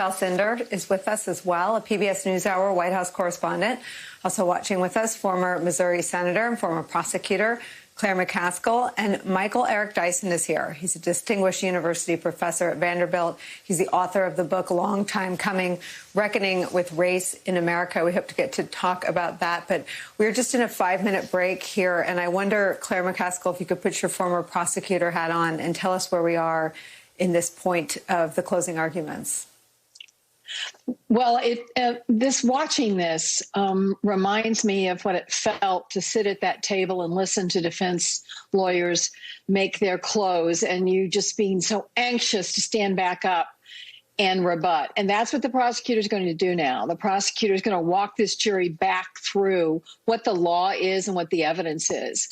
Alcindor is with us as well, a PBS NewsHour White House correspondent. Also watching with us, former Missouri Senator and former prosecutor Claire McCaskill, and Michael Eric Dyson is here. He's a distinguished university professor at Vanderbilt. He's the author of the book Long Time Coming, Reckoning with Race in America. We hope to get to talk about that, but we're just in a 5-minute break here, and I wonder, Claire McCaskill, if you could put your former prosecutor hat on and tell us where we are in this point of the closing arguments. Well, watching this reminds me of what it felt to sit at that table and listen to defense lawyers make their close, and you just being so anxious to stand back up and rebut. And that's what the prosecutor is going to do now. The prosecutor is going to walk this jury back through what the law is and what the evidence is.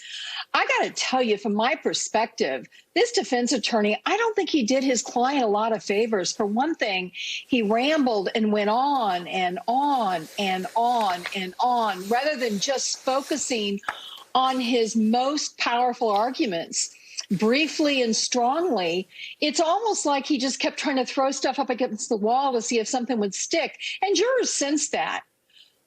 I got to tell you, from my perspective, this defense attorney, I don't think he did his client a lot of favors. For one thing, he rambled and went on and on and on and on, rather than just focusing on his most powerful arguments briefly and strongly. It's almost like he just kept trying to throw stuff up against the wall to see if something would stick. And jurors sense that.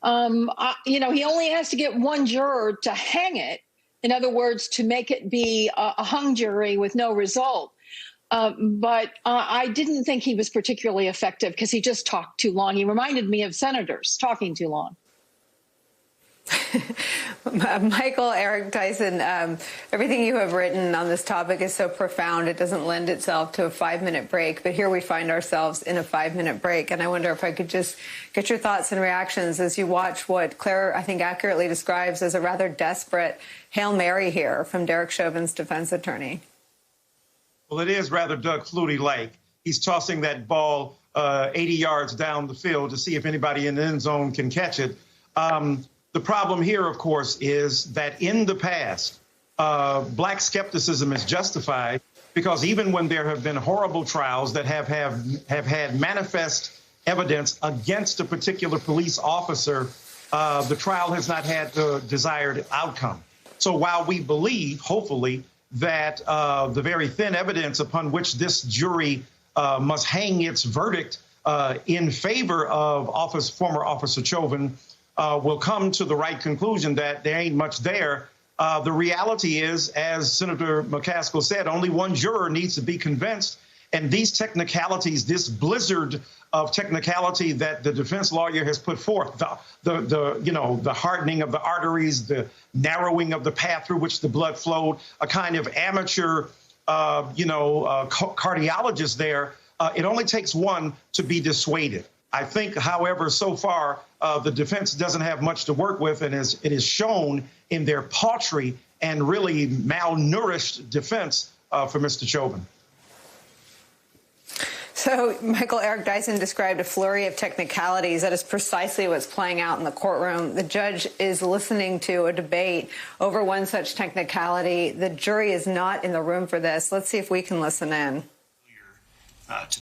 He only has to get one juror to hang it. In other words, to make it be a hung jury with no result. But I didn't think he was particularly effective because he just talked too long. He reminded me of senators talking too long. Michael Eric Dyson, everything you have written on this topic is so profound, it doesn't lend itself to a 5-minute break. But here we find ourselves in a 5-minute break. And I wonder if I could just get your thoughts and reactions as you watch what Claire, I think, accurately describes as a rather desperate Hail Mary here from Derek Chauvin's defense attorney. Well, it is rather Doug Flutie-like. He's tossing that ball 80 yards down the field to see if anybody in the end zone can catch it. The problem here, of course, is that in the past, black skepticism is justified because even when there have been horrible trials that have had manifest evidence against a particular police officer, the trial has not had the desired outcome. So while we believe, hopefully, that the very thin evidence upon which this jury must hang its verdict in favor of former Officer Chauvin will come to the right conclusion that there ain't much there. The reality is, as Senator McCaskill said, only one juror needs to be convinced. And these technicalities, this blizzard of technicality that the defense lawyer has put forth, the hardening of the arteries, the narrowing of the path through which the blood flowed, a kind of amateur, cardiologist there, it only takes one to be dissuaded. I think, however, so far, the defense doesn't have much to work with, and it is shown in their paltry and really malnourished defense for Mr. Chauvin. So Michael Eric Dyson described a flurry of technicalities. That is precisely what's playing out in the courtroom. The judge is listening to a debate over one such technicality. The jury is not in the room for this. Let's see if we can listen in. To